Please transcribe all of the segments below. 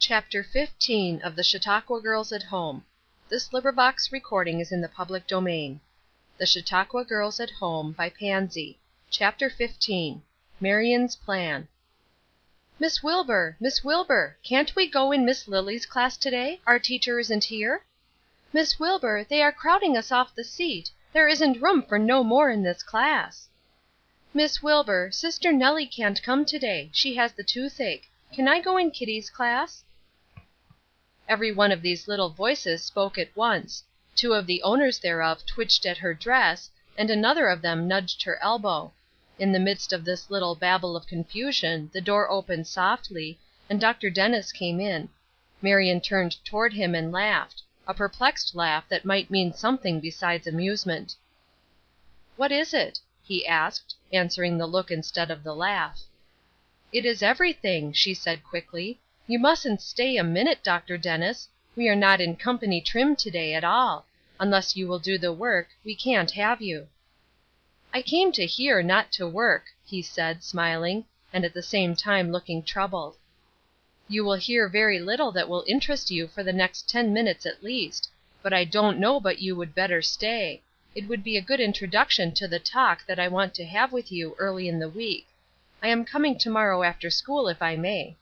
Chapter 15 of the Chautauqua Girls at Home. The Chautauqua Girls at Home by Pansy. Chapter 15. Marion's Plan. "Miss Wilbur, Miss Wilbur, can't we go in Miss Lily's class today? Our teacher isn't here." "Miss Wilbur, they are crowding us off the seat. There isn't room for no more in this class." "Miss Wilbur, Sister Nellie can't come today. She has the toothache. Can I go in Kitty's class?" Every one of these little voices spoke at once. Two of the owners thereof twitched at her dress, and another of them nudged her elbow. In the midst of this little babel of confusion the door opened softly, and Dr. Dennis came in. Marion turned toward him and laughed, a perplexed laugh that might mean something besides amusement. "What is it?" he asked, answering the look instead of the laugh. "It is everything," she said quickly. "You mustn't stay a minute, Dr. Dennis. We are not in company trim to day at all. Unless you will do the work, we can't have you." "I came to hear, not to work," he said, smiling, and at the same time looking troubled. "You will hear very little that will interest you for the next 10 minutes at least, but I don't know but you would better stay. It would be a good introduction to the talk that I want to have with you early in the week. I am coming to morrow after school if I may."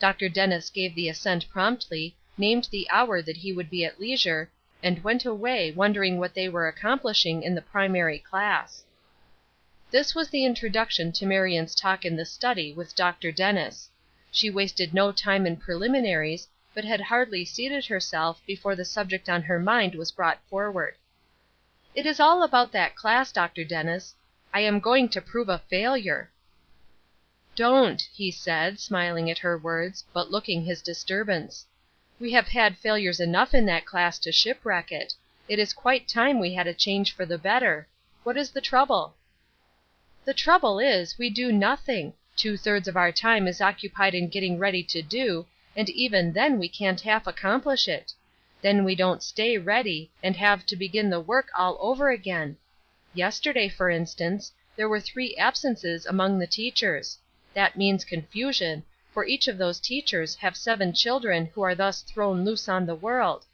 Dr. Dennis gave the assent promptly, named the hour that he would be at leisure, and went away wondering what they were accomplishing in the primary class. This was the introduction to Marion's talk in the study with Dr. Dennis. She wasted no time in preliminaries, but had hardly seated herself before the subject on her mind was brought forward. "It is all about that class, Dr. Dennis. I am going to prove a failure." "Don't," he said, smiling at her words, but looking his disturbance. "We have had failures enough in that class to shipwreck it. It is quite time we had a change for the better. What is the trouble?" "The trouble is, we do nothing. 2/3 of our time is occupied in getting ready to do, and even then we can't half accomplish it. Then we don't stay ready, and have to begin the work all over again. Yesterday, for instance, there were 3 absences among the teachers. That means confusion, for each of those teachers have 7 children who are thus thrown loose on the world.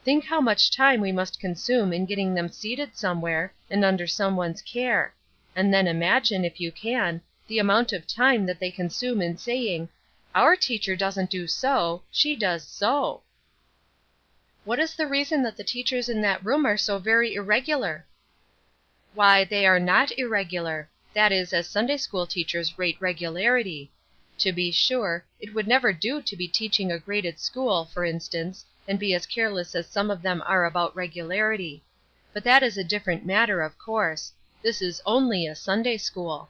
Think how much time we must consume in getting them seated somewhere, and under some one's care; and then imagine, if you can, the amount of time that they consume in saying, 'Our teacher doesn't do so, she does so.'" "What is the reason that the teachers in that room are so very irregular?" "Why, they are not irregular; that is as Sunday school teachers rate regularity. To be sure, it would never do to be teaching a graded school, for instance, and be as careless as some of them are about regularity. But that is a different matter, of course. This is only a Sunday school.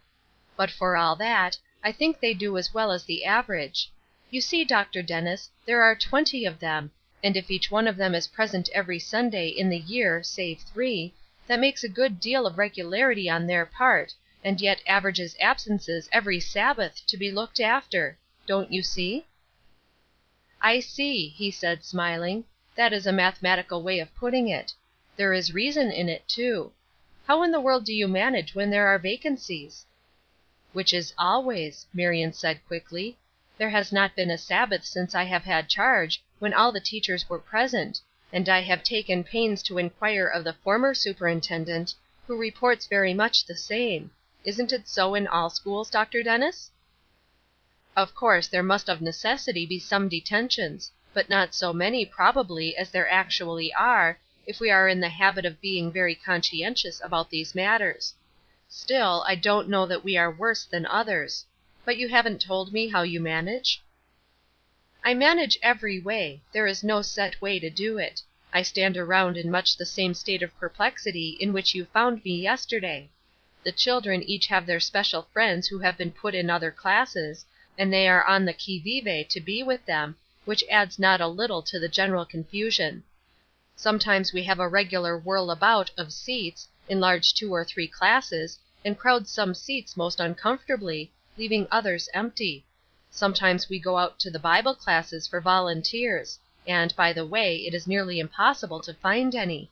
But for all that, I think they do as well as the average. You see, Dr. Dennis, there are 20 of them, and if each one of them is present every Sunday in the year, save 3, that makes a good deal of regularity on their part, and yet averages absences every Sabbath to be looked after. Don't you see?" "I see," he said, smiling. "That is a mathematical way of putting it. There is reason in it, too. How in the world do you manage when there are vacancies?" "Which is always," Marion said quickly. "There has not been a Sabbath since I have had charge when all the teachers were present, and I have taken pains to inquire of the former superintendent, who reports very much the same. Isn't it so in all schools, Dr. Dennis?" "Of course there must of necessity be some detentions, but not so many, probably, as there actually are, if we are in the habit of being very conscientious about these matters. Still, I don't know that we are worse than others. But you haven't told me how you manage?" "I manage every way. There is no set way to do it. I stand around in much the same state of perplexity in which you found me yesterday. The children each have their special friends who have been put in other classes, and they are on the qui vive to be with them, which adds not a little to the general confusion. Sometimes we have a regular whirl about of seats, enlarge 2 or 3 classes, and crowd some seats most uncomfortably, leaving others empty. Sometimes we go out to the Bible classes for volunteers, and, by the way, it is nearly impossible to find any.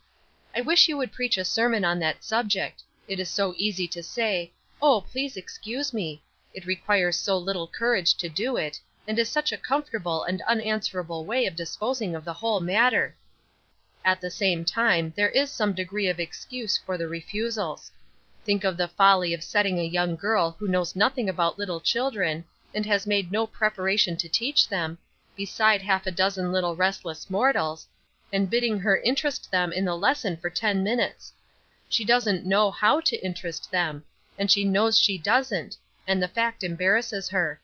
I wish you would preach a sermon on that subject. It is so easy to say, 'Oh, please excuse me.' It requires so little courage to do it, and is such a comfortable and unanswerable way of disposing of the whole matter. At the same time there is some degree of excuse for the refusals. Think of the folly of setting a young girl who knows nothing about little children, and has made no preparation to teach them, beside half a dozen little restless mortals, and bidding her interest them in the lesson for 10 minutes. She doesn't know how to interest them, and she knows she doesn't, and the fact embarrasses her.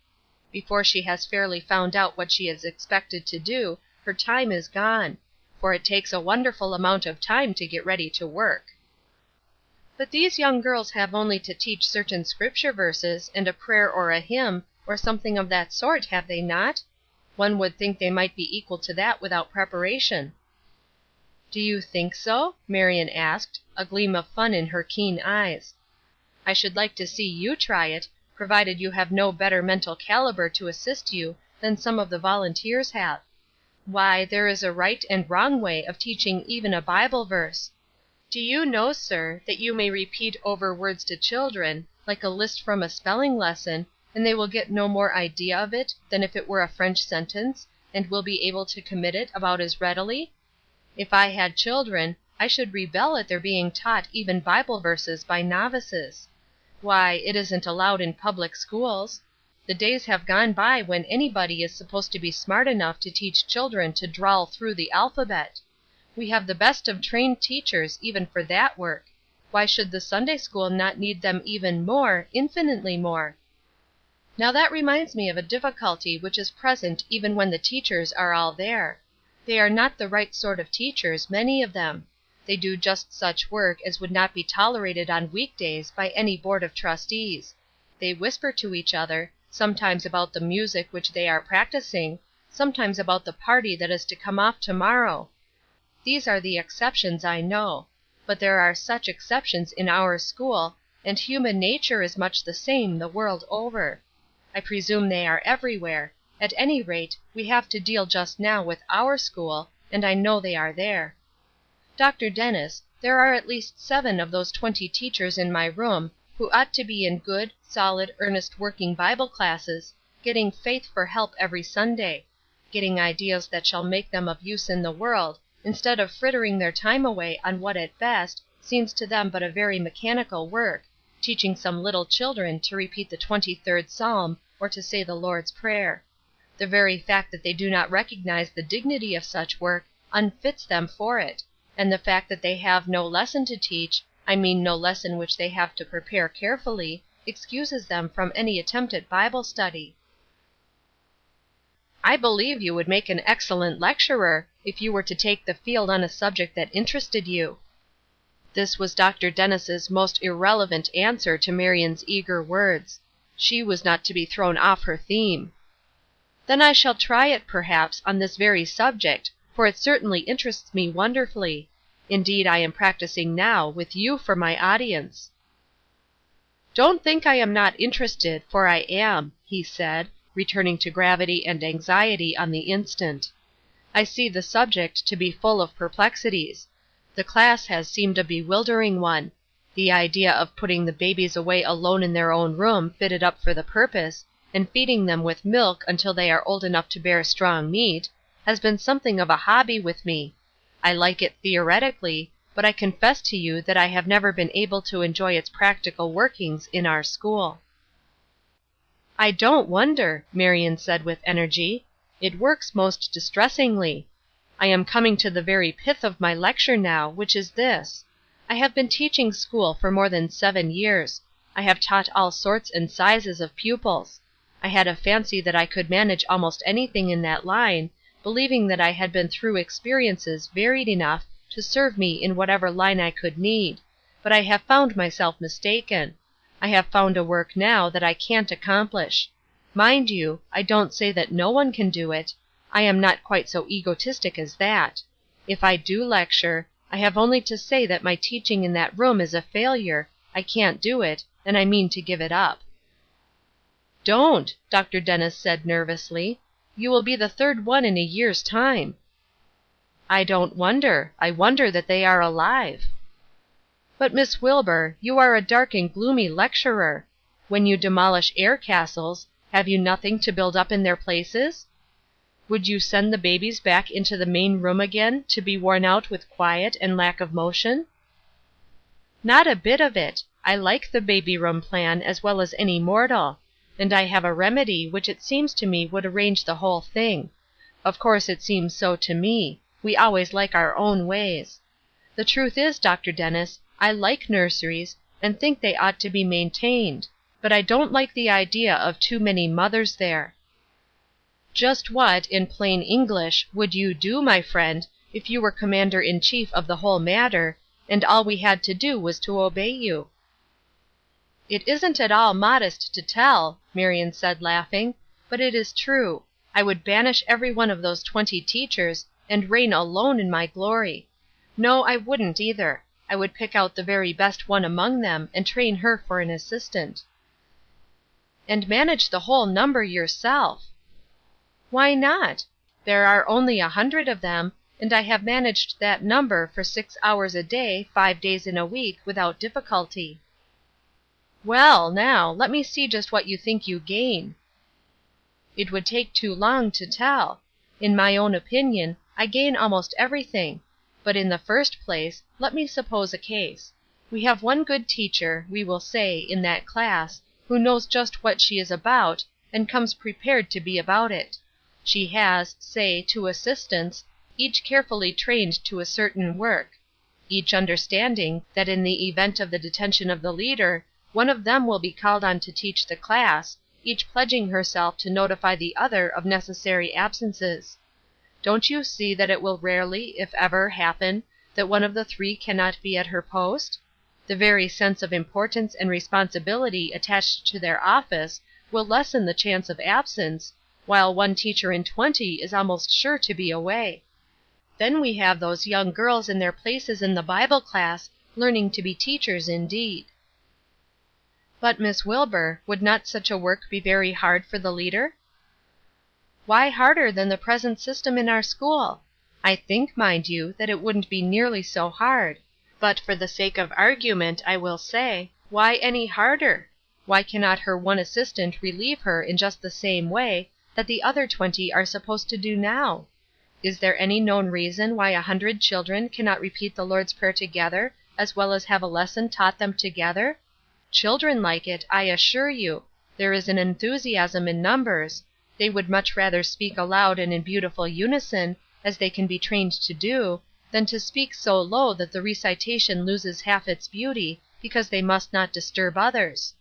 Before she has fairly found out what she is expected to do, her time is gone, for it takes a wonderful amount of time to get ready to work. But these young girls have only to teach certain Scripture verses, and a prayer or a hymn, or something of that sort, have they not? One would think they might be equal to that without preparation." "Do you think so?" Marion asked, a gleam of fun in her keen eyes. "I should like to see you try it, provided you have no better mental caliber to assist you than some of the volunteers have. Why, there is a right and wrong way of teaching even a Bible verse. Do you know, sir, that you may repeat over words to children, like a list from a spelling lesson, and they will get no more idea of it than if it were a French sentence, and will be able to commit it about as readily? If I had children, I should rebel at their being taught even Bible verses by novices. Why, it isn't allowed in public schools. The days have gone by when anybody is supposed to be smart enough to teach children to drawl through the alphabet. We have the best of trained teachers even for that work. Why should the Sunday school not need them even more, infinitely more? Now that reminds me of a difficulty which is present even when the teachers are all there. They are not the right sort of teachers, many of them. They do just such work as would not be tolerated on week days by any board of trustees. They whisper to each other, sometimes about the music which they are practicing, sometimes about the party that is to come off to-morrow. These are the exceptions, I know; but there are such exceptions in our school, and human nature is much the same the world over. I presume they are everywhere; at any rate, we have to deal just now with our school, and I know they are there. Dr. Dennis, there are at least 7 of those 20 teachers in my room who ought to be in good, solid, earnest working Bible classes, getting faith for help every Sunday; getting ideas that shall make them of use in the world, instead of frittering their time away on what at best seems to them but a very mechanical work, teaching some little children to repeat the 23rd Psalm or to say the Lord's Prayer. The very fact that they do not recognize the dignity of such work unfits them for it, and the fact that they have no lesson to teach, I mean no lesson which they have to prepare carefully, excuses them from any attempt at Bible study." "I believe you would make an excellent lecturer, if you were to take the field on a subject that interested you." This was Dr. Dennis's most irrelevant answer to Marion's eager words. She was not to be thrown off her theme. "Then I shall try it, perhaps, on this very subject, for it certainly interests me wonderfully. Indeed, I am practicing now, with you for my audience." "Don't think I am not interested, for I am," he said, returning to gravity and anxiety on the instant. "I see the subject to be full of perplexities. The class has seemed a bewildering one. The idea of putting the babies away alone in their own room fitted up for the purpose, and feeding them with milk until they are old enough to bear strong meat, has been something of a hobby with me. I like it theoretically, but I confess to you that I have never been able to enjoy its practical workings in our school." "I don't wonder," Marion said with energy. "It works most distressingly. I am coming to the very pith of my lecture now, which is this. I have been teaching school for more than 7 years. I have taught all sorts and sizes of pupils. I had a fancy that I could manage almost anything in that line, believing that I had been through experiences varied enough to serve me in whatever line I could need, but I have found myself mistaken. I have found a work now that I can't accomplish. Mind you, I don't say that no one can do it. I am not quite so egotistic as that. If I do lecture, I have only to say that my teaching in that room is a failure, I can't do it, and I mean to give it up." "Don't," Dr. Dennis said nervously. "You will be the 3rd one in a year's time." "I don't wonder. I wonder that they are alive." "But, Miss Wilbur, you are a dark and gloomy lecturer. When you demolish air castles, Have you nothing to build up in their places? Would you send the babies back into the main room again to be worn out with quiet and lack of motion? Not a bit of it. I like the baby room plan as well as any mortal, and I have a remedy which it seems to me would arrange the whole thing. Of course it seems so to me. We always like our own ways. The truth is, Dr. Dennis, I like nurseries, and think they ought to be maintained, but I don't like the idea of too many mothers there. Just what, in plain English, would you do, my friend, if you were commander-in-chief of the whole matter, and all we had to do was to obey you? It isn't at all modest to tell, Marion said, laughing, but it is true. I would banish every one of those 20 teachers, and reign alone in my glory. No, I wouldn't either. I would pick out the very best one among them, and train her for an assistant. And manage the whole number yourself. Why not? There are only 100 of them, and I have managed that number for 6 hours a day, 5 days in a week, without difficulty. Well, now, let me see just what you think you gain. It would take too long to tell. In my own opinion, I gain almost everything. But in the first place, let me suppose a case. We have one good teacher, we will say, in that class, who knows just what she is about, and comes prepared to be about it. She has, say, 2 assistants, each carefully trained to a certain work, each understanding that in the event of the detention of the leader, one of them will be called on to teach the class, each pledging herself to notify the other of necessary absences. Don't you see that it will rarely, if ever, happen that one of the 3 cannot be at her post? The very sense of importance and responsibility attached to their office will lessen the chance of absence, while one teacher in 20 is almost sure to be away. Then we have those young girls in their places in the Bible class, learning to be teachers indeed. But, Miss Wilbur, would not such a work be very hard for the leader? Why harder than the present system in our school? I think, mind you, that it wouldn't be nearly so hard. But for the sake of argument, I will say, why any harder? Why cannot her one assistant relieve her in just the same way that the other 20 are supposed to do now? Is there any known reason why 100 children cannot repeat the Lord's Prayer together as well as have a lesson taught them together? Children like it, I assure you. There is an enthusiasm in numbers. They would much rather speak aloud and in beautiful unison, as they can be trained to do, than to speak so low that the recitation loses half its beauty, because they must not disturb others.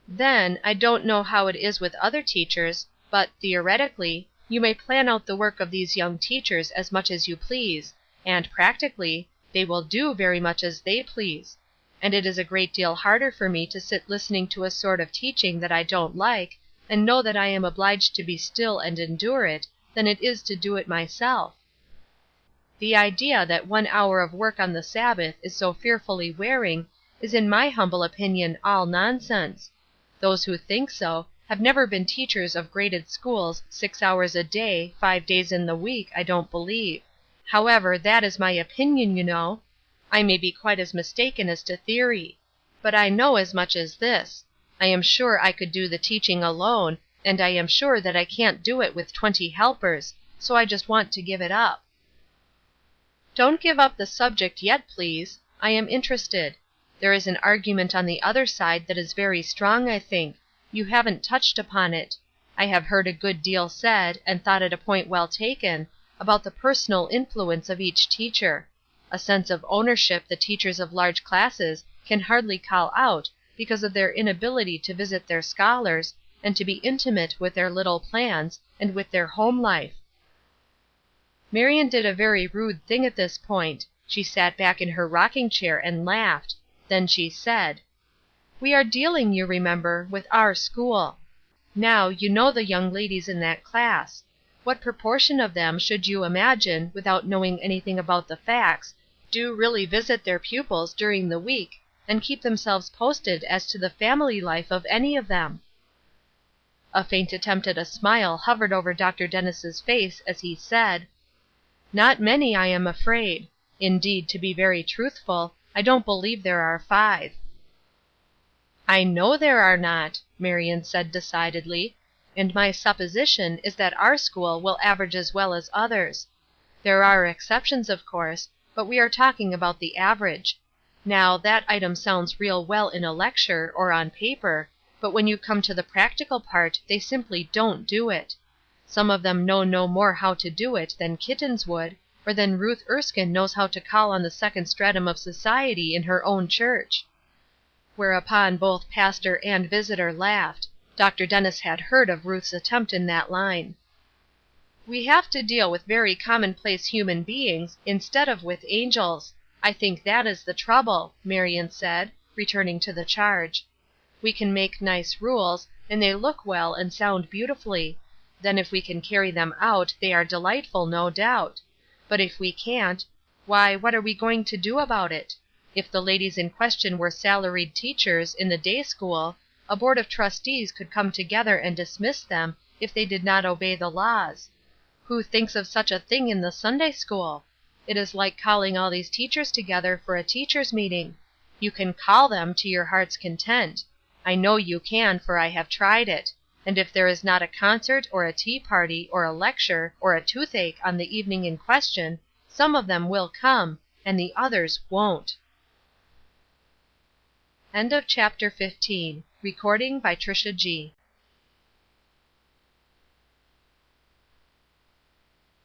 Then, I don't know how it is with other teachers, but, theoretically, you may plan out the work of these young teachers as much as you please, and, practically, they will do very much as they please. And it is a great deal harder for me to sit listening to a sort of teaching that I don't like, and know that I am obliged to be still and endure it, than it is to do it myself. The idea that 1 hour of work on the Sabbath is so fearfully wearing is in my humble opinion all nonsense. Those who think so have never been teachers of graded schools 6 hours a day, 5 days in the week, I don't believe. However, that is my opinion, you know. I may be quite as mistaken as to theory. But I know as much as this. I am sure I could do the teaching alone, and I am sure that I can't do it with 20 helpers, so I just want to give it up. Don't give up the subject yet, please. I am interested. There is an argument on the other side that is very strong, I think. You haven't touched upon it. I have heard a good deal said, and thought it a point well taken, about the personal influence of each teacher. A sense of ownership the teachers of large classes can hardly call out because of their inability to visit their scholars, and to be intimate with their little plans, and with their home life. Marion did a very rude thing at this point. She sat back in her rocking chair and laughed. Then she said, "We are dealing, you remember, with our school. Now, you know the young ladies in that class. What proportion of them, should you imagine, without knowing anything about the facts, do really visit their pupils during the week, and keep themselves posted as to the family life of any of them?" A faint attempt at a smile hovered over Dr. Dennis's face as he said, "Not many, I am afraid. Indeed, to be very truthful, I don't believe there are 5." "I know there are not," Marion said decidedly, "and my supposition is that our school will average as well as others. There are exceptions, of course, but we are talking about the average. Now, that item sounds real well in a lecture, or on paper, but when you come to the practical part they simply don't do it. Some of them know no more how to do it than kittens would, or than Ruth Erskine knows how to call on the second stratum of society in her own church." Whereupon both pastor and visitor laughed. Dr. Dennis had heard of Ruth's attempt in that line. "We have to deal with very commonplace human beings, instead of with angels. I think that is the trouble," Marion said, returning to the charge. "We can make nice rules, and they look well and sound beautifully; then if we can carry them out they are delightful, no doubt. But if we can't, why what are we going to do about it? If the ladies in question were salaried teachers in the day school, a board of trustees could come together and dismiss them if they did not obey the laws. Who thinks of such a thing in the Sunday school? It is like calling all these teachers together for a teachers' meeting. You can call them to your heart's content. I know you can, for I have tried it; and if there is not a concert or a tea party or a lecture or a toothache on the evening in question, some of them will come, and the others won't." Chapter 16. Recording by Tricia G.